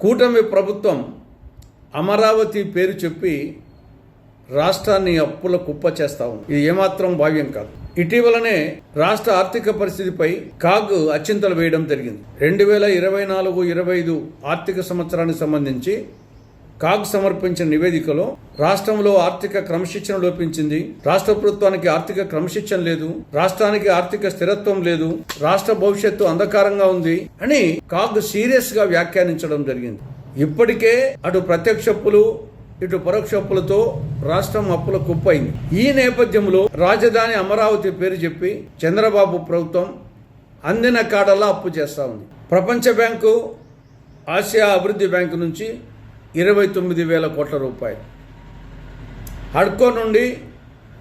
కూటమి ప్రభుత్వం అమరావతి పేరు చెప్పి రాష్ట్రాన్ని అప్పుల కుప్ప చేస్తా ఉంది. ఇది ఏమాత్రం భావ్యం కాదు. ఇటీవలనే రాష్ట్ర ఆర్థిక పరిస్థితిపై కాగ్ అచ్చింతలు వేయడం జరిగింది. 2024-25 ఆర్థిక సంవత్సరానికి సంబంధించి కాగ్ సమర్పించిన నివేదికలో రాష్ట్రంలో ఆర్థిక క్రమశిక్షణ లోపించింది, రాష్ట్ర ప్రభుత్వానికి ఆర్థిక క్రమశిక్షణ లేదు, రాష్ట్రానికి ఆర్థిక స్థిరత్వం లేదు, రాష్ట్ర భవిష్యత్తు అంధకారంగా ఉంది అని కాగ్ సీరియస్ గా వ్యాఖ్యానించడం జరిగింది. ఇప్పటికే అటు ప్రత్యక్ష అప్పులు ఇటు పరోక్ష అప్పులతో రాష్ట్రం అప్పుల కుప్పైంది. ఈ నేపథ్యంలో రాజధాని అమరావతి పేరు చెప్పి చంద్రబాబు ప్రభుత్వం అందిన కాడలా అప్పు చేస్తా ఉంది. ప్రపంచ బ్యాంకు, ఆసియా అభివృద్ధి బ్యాంకు నుంచి 29,000 కోట్ల రూపాయలు, హడ్కో నుండి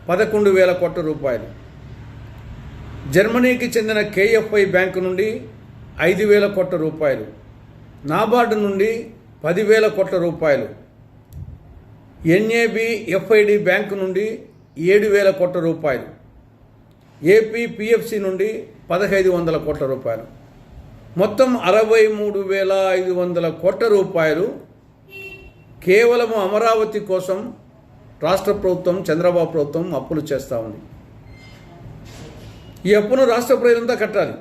11,000 కోట్ల రూపాయలు, జర్మనీకి చెందిన KFI బ్యాంకు నుండి 5,000 కోట్ల రూపాయలు, నాబార్డు నుండి 10,000 కోట్ల రూపాయలు, NABFID బ్యాంకు నుండి 7,000 కోట్ల రూపాయలు, APPFC నుండి 1,500 కోట్ల రూపాయలు, మొత్తం 63,500 కోట్ల రూపాయలు కేవలం అమరావతి కోసం రాష్ట్ర ప్రభుత్వం, చంద్రబాబు ప్రభుత్వం అప్పులు చేస్తూ ఉంది. ఈ అప్పును రాష్ట్ర ప్రజలంతా కట్టాలి.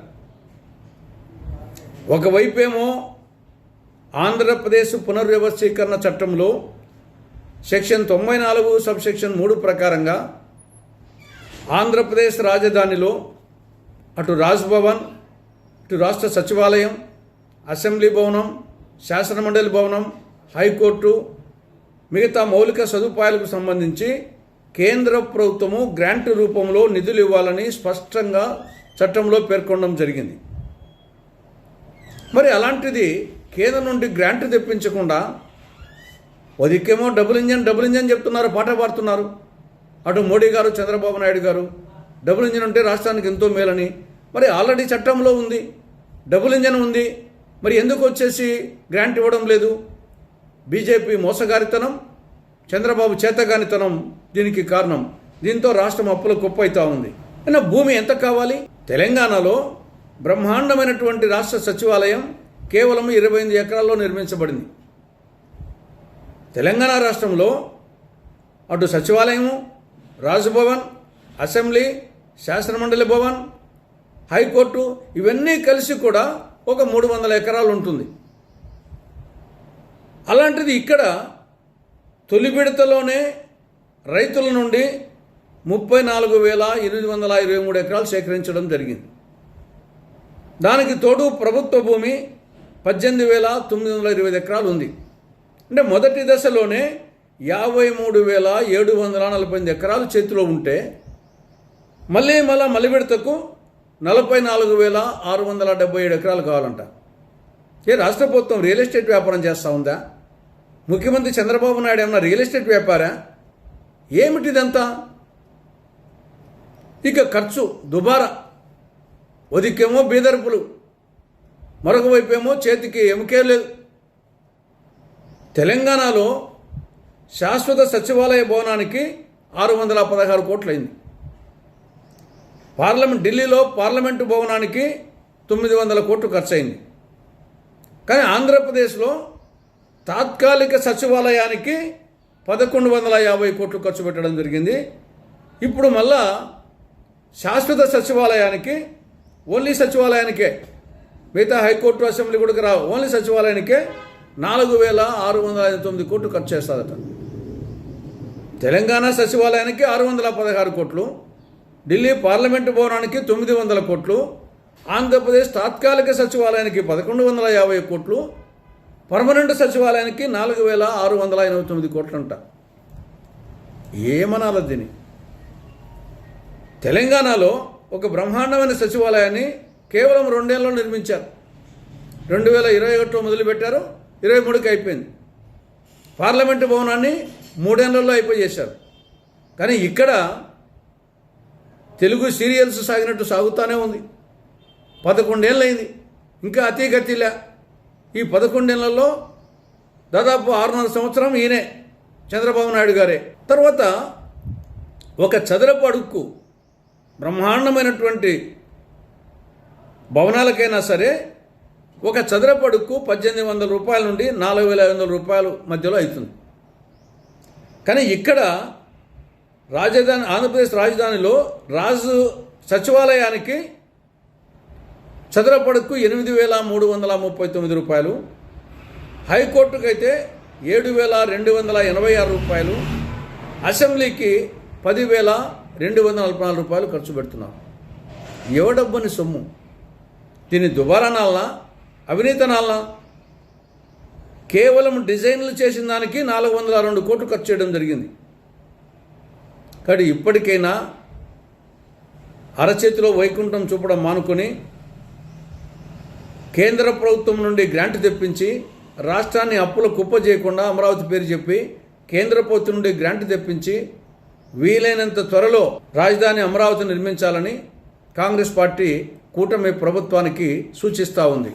ఒకవైపేమో ఆంధ్రప్రదేశ్ పునర్వ్యవస్థీకరణ చట్టంలో సెక్షన్ 94 సబ్సెక్షన్ 3 ప్రకారంగా ఆంధ్రప్రదేశ్ రాజధానిలో అటు రాజ్భవన్, ఇటు రాష్ట్ర సచివాలయం, అసెంబ్లీ భవనం, శాసనమండలి భవనం, హైకోర్టు, మిగతా మౌలిక సదుపాయాలకు సంబంధించి కేంద్ర ప్రభుత్వము గ్రాంట్ రూపంలో నిధులు ఇవ్వాలని స్పష్టంగా చట్టంలో పేర్కొనడం జరిగింది. మరి అలాంటిది కేంద్రం నుండి గ్రాంట్ తెప్పించకుండా ఒదికేమో డబుల్ ఇంజన్ చెప్తున్నారు, పాట పాడుతున్నారు. అటు మోడీ గారు, చంద్రబాబు నాయుడు గారు డబుల్ ఇంజన్ ఉంటే రాష్ట్రానికి ఎంతో మేలని. మరి ఆల్రెడీ చట్టంలో ఉంది, డబుల్ ఇంజన్ ఉంది, మరి ఎందుకు వచ్చేసి గ్రాంట్ ఇవ్వడం లేదు? బీజేపీ మోసగారితనం, చంద్రబాబు చేతగానితనం దీనికి కారణం. దీంతో రాష్ట్రం అప్పుల కుప్పైతా ఉంది. అయినా భూమి ఎంత కావాలి? తెలంగాణలో బ్రహ్మాండమైనటువంటి రాష్ట్ర సచివాలయం కేవలం 28 ఎకరాల్లో నిర్మించబడింది. తెలంగాణ రాష్ట్రంలో అటు సచివాలయము, రాజ్భవన్, అసెంబ్లీ, శాసనమండలి భవన్, హైకోర్టు ఇవన్నీ కలిసి కూడా ఒక 300 ఎకరాలు ఉంటుంది. అలాంటిది ఇక్కడ తొలి విడతలోనే రైతుల నుండి 34,823 ఎకరాలు సేకరించడం జరిగింది. దానికి తోడు ప్రభుత్వ భూమి 18,920 ఎకరాలు ఉంది. అంటే మొదటి దశలోనే 53,748 ఎకరాలు చేతిలో ఉంటే మళ్ళీ విడతకు 44,677 ఎకరాలు కావాలంట. ఏ రాష్ట్ర ప్రభుత్వం రియల్ ఎస్టేట్ వ్యాపారం చేస్తూ ఉందా? ముఖ్యమంత్రి చంద్రబాబు నాయుడు ఏమన్నా రియల్ ఎస్టేట్ వ్యాపారా? ఏమిటిదంతా? ఇక ఖర్చు దుబారా. ఒదికేమో బీదర్పులు, మరొక వైపేమో చేతికి ఎముకే లేదు. తెలంగాణలో శాశ్వత సచివాలయ భవనానికి 616 కోట్లయింది. ఢిల్లీలో పార్లమెంటు భవనానికి 900 కోట్లు ఖర్చు అయింది. కానీ ఆంధ్రప్రదేశ్లో తాత్కాలిక సచివాలయానికి 1,150 కోట్లు ఖర్చు పెట్టడం జరిగింది. ఇప్పుడు మళ్ళా శాశ్వత సచివాలయానికి, ఓన్లీ సచివాలయానికే, మిగతా హైకోర్టు, అసెంబ్లీ కూడా రావు, ఓన్లీ సచివాలయానికే 4,659 కోట్లు ఖర్చు చేస్తుందట. తెలంగాణ సచివాలయానికి 616 కోట్లు, ఢిల్లీ పార్లమెంటు భవనానికి 900 కోట్లు, ఆంధ్రప్రదేశ్ తాత్కాలిక సచివాలయానికి 1,150 కోట్లు, పర్మనెంట్ సచివాలయానికి 4,689 కోట్లు అంట. ఏమనాలి దీన్ని? తెలంగాణలో ఒక బ్రహ్మాండమైన సచివాలయాన్ని కేవలం 2 ఏళ్ళలో నిర్మించారు. 2021లో మొదలుపెట్టారు, 23కి అయిపోయింది. పార్లమెంటు భవనాన్ని 3 ఏళ్లలో అయిపోయేశారు. కానీ ఇక్కడ తెలుగు సీరియల్స్ సాగినట్టు సాగుతూనే ఉంది. 11 ఏళ్ళు అయింది, ఇంకా అతిగతిలే. ఈ 11 ఏళ్లలో దాదాపు 6.5 సంవత్సరం ఈయనే చంద్రబాబు నాయుడు గారే. తర్వాత ఒక చదరపు అడుక్కు బ్రహ్మాండమైనటువంటి భవనాలకైనా సరే ఒక చదరపు అడుగుకు 1800 రూపాయల నుండి 4500 రూపాయల మధ్యలో అవుతుంది. కానీ ఇక్కడ రాజధాని ఆంధ్రప్రదేశ్ రాజధానిలో రాజు సచివాలయానికి చదరపు అడుగుకు 8339 రూపాయలు, హైకోర్టుకు అయితే 7286 రూపాయలు, అసెంబ్లీకి 10,244 రూపాయలు ఖర్చు పెడుతున్నారు. ఎవడబ్బని సొమ్ము? దీన్ని దుబారానాలనా, అవినీతనాలనా? కేవలం డిజైన్లు చేసిన దానికి 402 కోట్లు ఖర్చు చేయడం జరిగింది. కానీ ఇప్పటికైనా అరచేతిలో వైకుంఠం చూపడం మానుకొని కేంద్ర ప్రభుత్వం నుండి గ్రాంట్ తెప్పించి రాష్ట్రాన్ని అప్పుల కుప్ప చేయకుండా అమరావతి పేరు చెప్పి కేంద్ర ప్రభుత్వం నుండి గ్రాంట్ తెప్పించి వీలైనంత త్వరలో రాజధాని అమరావతి నిర్మించాలని కాంగ్రెస్ పార్టీ కూటమి ప్రభుత్వానికి సూచిస్తూ ఉంది.